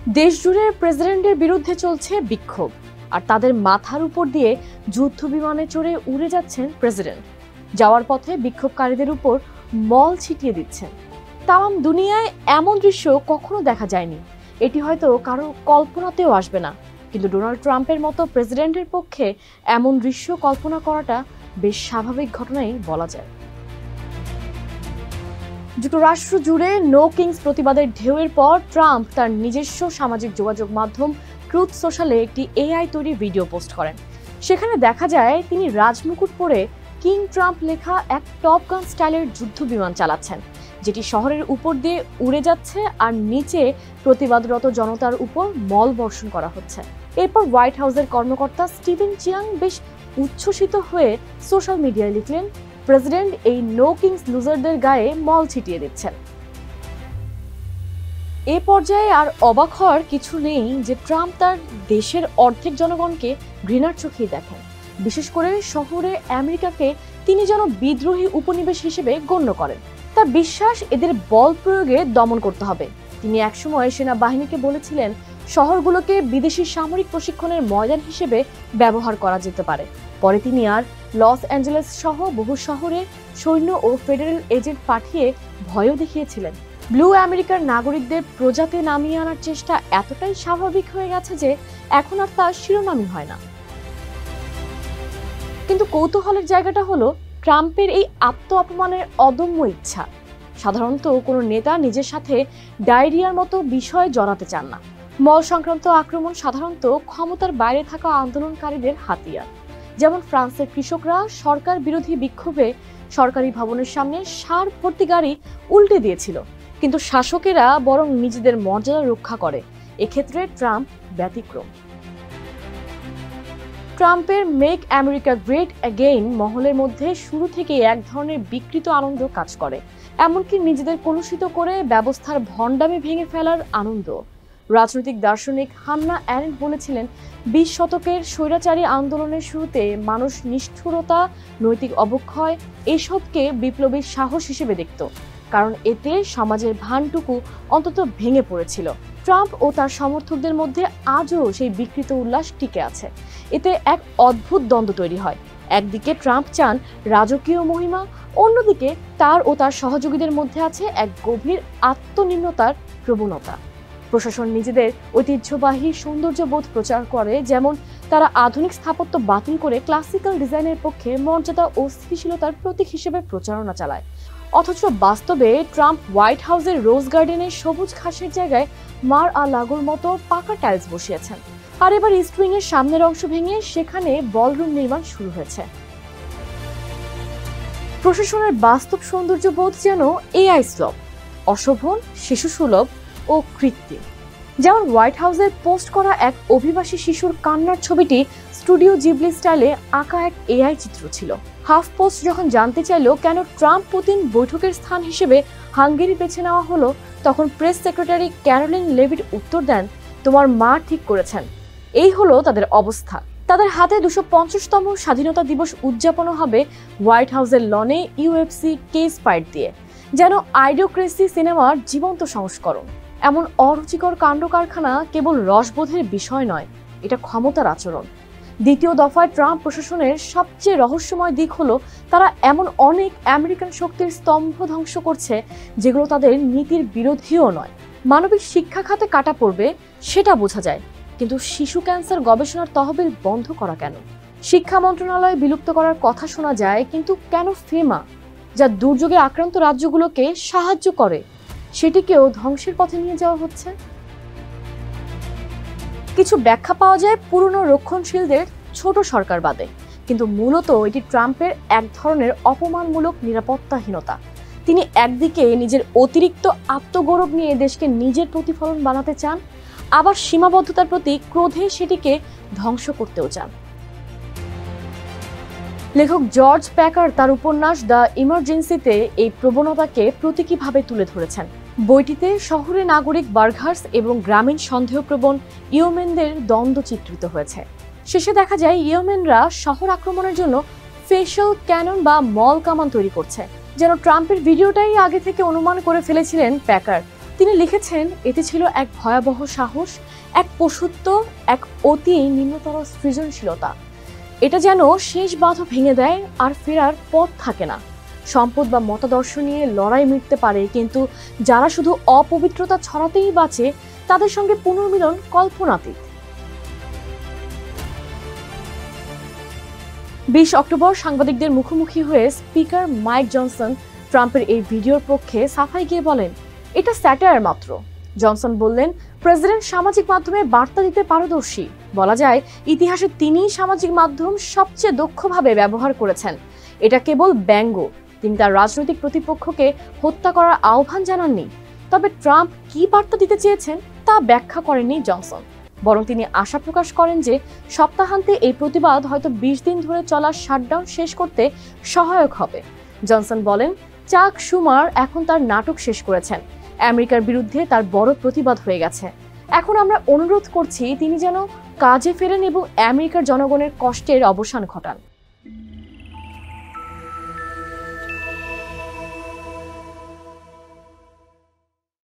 দেশ জুড়ে প্রেসিডেন্টের বিরুদ্ধে চলছে বিক্ষোভ, আর তাদের মাথার উপর দিয়ে যুদ্ধ বিমানে চড়ে উড়ে যাচ্ছেন প্রেসিডেন্ট। যাওয়ার পথে বিক্ষোভকারীদের উপর মল ছিটিয়ে দিচ্ছেন। তাম দুনিয়ায় এমন দৃশ্য কখনো দেখা যায়নি। এটি হয়তো কারো কল্পনাতেও আসবে না, কিন্তু ডোনাল্ড ট্রাম্পের মতো প্রেসিডেন্টের পক্ষে এমন দৃশ্য কল্পনা করাটা বেশ স্বাভাবিক ঘটনাই বলা যায়। যুক্তরাষ্ট্র জুড়ে নো কিংস প্রতিবাদের ঢেউয়ের পর ট্রাম্প তার নিজস্ব সামাজিক যোগাযোগ মাধ্যম ট্রুথ সোশ্যালে একটি এআই তৈরি ভিডিও পোস্ট করেন। সেখানে দেখা যায় তিনি রাজমুকুট পরে কিং ট্রাম্প লেখা এক টপ গান স্টাইলের যুদ্ধ বিমান চালাচ্ছেন, যেটি শহরের উপর দিয়ে উড়ে যাচ্ছে আর নিচে প্রতিবাদরত জনতার উপর মল বর্ষণ করা হচ্ছে। এরপর হোয়াইট হাউসের কর্মকর্তা স্টিভেন চিয়াং বেশ উচ্ছ্বসিত হয়ে সোশ্যাল মিডিয়ায় লিখলেন, প্রেসিডেন্ট এই নো কিংস লুজারদের গায়ে মল ছিটিয়ে দিচ্ছেন। এ পর্যায়ে আর অবাক হওয়ার কিছু নেই যে ট্রাম্প তার দেশের অর্ধেক জনগণকে ঘৃণার চোখেই দেখেন। বিশেষ করে শহরে আমেরিকাকে তিনি যেন বিদ্রোহী উপনিবেশ হিসেবে গণ্য করেন। তার বিশ্বাস এদের বল প্রয়োগে দমন করতে হবে। তিনি একসময় সেনাবাহিনীকে বলেছিলেন শহরগুলোকে বিদেশি সামরিক প্রশিক্ষণের ময়দান হিসেবে ব্যবহার করা যেতে পারে। পরে তিনি আর লস অ্যাঞ্জেলেস সহ বহু শহরে সৈন্য ও ফেডারেল এজেন্ট পাঠিয়ে ভয়ও দেখিয়েছিলেন। ব্লু আমেরিকার নাগরিকদের প্রজাতে নামিয়ে আনার চেষ্টা এতটাই স্বাভাবিক হয়ে গেছে যে এখন আর তা শিরোনামই হয় না। কিন্তু কৌতূহলের জায়গাটা হলো ট্রাম্পের এই আত্ম অপমানের অদম্য ইচ্ছা। সাধারণত কোনো নেতা নিজের সাথে ডায়রিয়ার মতো বিষয় জড়াতে চান না। মল সংক্রান্ত আক্রমণ সাধারণত ক্ষমতার বাইরে থাকা আন্দোলনকারীদের হাতিয়ার। যেমন ফ্রান্সের কৃষকরা সরকার বিরোধী বিক্ষোভে সরকারি ভবনের সামনে সার ভর্তি গাড়ি উল্টে দিয়েছিল, কিন্তু শাসকেরা বরং নিজেদের মর্যাদা রক্ষা করে। এক্ষেত্রে ট্রাম্প ব্যতিক্রম। ট্রাম্পের মেক আমেরিকা গ্রেট অ্যাগেইন মহলের মধ্যে শুরু থেকে এক ধরনের বিকৃত আনন্দ কাজ করে, এমনকি নিজেদের কলুষিত করে ব্যবস্থার ভণ্ডামি ভেঙে ফেলার আনন্দ। রাজনৈতিক দার্শনিক হান্না অ্যারেন্ট বলেছিলেন, 20 শতকের স্বৈরাচারী আন্দোলনের শুরুতে মানুষ নিষ্ঠুরতা, নৈতিক অবক্ষয় এসবকে বিপ্লবী সাহস হিসেবে দেখত, কারণ এতে সমাজের ভানটুকু অন্তত ভেঙে পড়েছিল। ট্রাম্প ও তার সমর্থকদের মধ্যে আজও সেই বিকৃত উল্লাস টিকে আছে। এতে এক অদ্ভুত দ্বন্দ্ব তৈরি হয়। একদিকে ট্রাম্প চান রাজকীয় মহিমা, অন্যদিকে তার ও তার সহযোগীদের মধ্যে আছে এক গভীর আত্মনিম্নতার প্রবণতা। প্রশাসন নিজেদের ঐতিহ্যবাহী সৌন্দর্যবোধ প্রচার করে, যেমন তারা আধুনিক স্থাপত্য বাতিল করে ক্লাসিক্যাল ডিজাইনের পক্ষে মর্যাদা ও স্থিতিশীলতার প্রতীক হিসেবে প্রচারণা চালায়। অথচ বাস্তবে ট্রাম্প হোয়াইট হাউসের রোজ গার্ডেনের সবুজ ঘাসের জায়গায় মার আ লাগোর মতো পাকা টাইলস বসিয়েছেন। আর এবার ইস্ট উইং এর সামনের অংশ ভেঙে সেখানে বলরুম নির্মাণ শুরু হয়েছে। প্রশাসনের বাস্তব সৌন্দর্যবোধ যেন এআই স্লভ, অশোভন, শিশু সুলভ ও কৃত্রিম। যেমন হোয়াইট হাউসের পোস্ট করা এক অভিবাসী শিশুর কান্নার ছবিটি স্টুডিও জিবলি স্টাইলে আঁকা এক এআই চিত্র ছিল। হাফ পোস্ট যখন জানতে চাইল কেন ট্রাম্প পুতিন বৈঠকের স্থান হিসেবে হাঙ্গেরি বেছে নেওয়া হলো, তখন প্রেস সেক্রেটারি ক্যারোলিন লেভিট উত্তর দেন, তোমার মা ঠিক করেছেন। এই হলো তাদের অবস্থা। তাদের হাতে 250তম স্বাধীনতা দিবস উদযাপন হবে হোয়াইট হাউসের লনে ইউএফসি কেস ফাইট দিয়ে, যেন আইডিওক্রেসি সিনেমার জীবন্ত সংস্করণ। এমন অরুচিকর কাণ্ড কারখানা কেবল রসবোধের বিষয় নয়, এটা ক্ষমতার আচরণ। দ্বিতীয় দফায় ট্রাম্প প্রশাসনের সবচেয়ে রহস্যময় দিক হলো তারা এমন অনেক আমেরিকান শক্তির স্তম্ভ ধ্বংস করছে যেগুলো তাদের নীতির বিরোধীও নয়। মানবিক শিক্ষা খাতে কাটা পড়বে সেটা বোঝা যায়, কিন্তু শিশু ক্যান্সার গবেষণার তহবিল বন্ধ করা কেন? শিক্ষা মন্ত্রণালয় বিলুপ্ত করার কথা শোনা যায়, কিন্তু কেন ফেমা, যা দুর্যোগে আক্রান্ত রাজ্যগুলোকে সাহায্য করে, সেটিকেও ধ্বংসের পথে নিয়ে যাওয়া হচ্ছে? কিছু ব্যাখ্যা পাওয়া যায় পুরনো রক্ষণশীলদের ছোট সরকারবাদে, কিন্তু মূলত এটি ট্রাম্পের এক ধরনের অপমানমূলক নিরাপত্তাহীনতা। তিনি একদিকে নিজের অতিরিক্ত আত্মগৌরব নিয়ে দেশকে নিজের প্রতিফলন বানাতে চান, আবার সীমাবদ্ধতার প্রতি ক্রোধে সেটিকে ধ্বংস করতেও চান। লেখক জর্জ প্যাকার তার উপন্যাস দ্য ইমার্জেন্সিতে এই প্রবণতাকে প্রতীকীভাবে তুলে ধরেছেন। বইটিতে শহুরে নাগরিক বার্গার্স এবং গ্রামীণ সন্দেহপ্রবণ ইয়েমেনদের দ্বন্দ্ব চিত্রিত হয়েছে। শেষে দেখা যায় ইয়েমেনরা শহর আক্রমণের জন্য ফেশিয়াল ক্যানন বা মল কামান তৈরি করছে, যেন ট্রাম্পের ভিডিওটাই আগে থেকে অনুমান করে ফেলেছিলেন প্যাকার। তিনি লিখেছেন, এটি ছিল এক ভয়াবহ সাহস, এক পশুত্ব, এক অতি নিম্নতর সৃজনশীলতা। এটা যেন শেষ বাঁধও ভেঙে দেয় আর ফেরার পথ থাকে না। সম্পদ বা মতাদর্শ নিয়ে লড়াই মিটতে পারে, কিন্তু যারা শুধু অপবিত্রতা ছড়াতেই বাঁচে তাদের সঙ্গে পুনর্মিলন কল্পনাতীত। 20 অক্টোবর সাংবাদিকদের মুখোমুখি হয়ে স্পিকার মাইক জনসন ট্রাম্পের এই ভিডিওর পক্ষে সাফাই গিয়ে বলেন, এটা স্যাটায়ার মাত্র। জনসন বললেন, প্রেসিডেন্ট সামাজিক মাধ্যমে বার্তা দিতে পারদর্শী। বলা যায় ইতিহাসে তিনিই সামাজিক মাধ্যম সবচেয়ে দক্ষভাবে ব্যবহার করেছেন। এটা কেবল ব্যঙ্গ। তিনি তার রাজনৈতিক প্রতিপক্ষকে হত্যা করার আহ্বান জানাননি। তবে ট্রাম্প কি বার্তা দিতে চেয়েছেন তা ব্যাখ্যা করেননি জনসন। বরং তিনি আশা প্রকাশ করেন যে সপ্তাহান্তে এই প্রতিবাদ হয়তো 20 দিন ধরে চলা শাটডাউন শেষ করতে সহায়ক হবে। জনসন বলেন, চাক শুমার এখন তার নাটক শেষ করেছেন। আমেরিকার বিরুদ্ধে তার বড় প্রতিবাদ হয়ে গেছে। এখন আমরা অনুরোধ করছি তিনি যেন কাজে ফেরেন এবং আমেরিকার জনগণের কষ্টের অবসান ঘটান।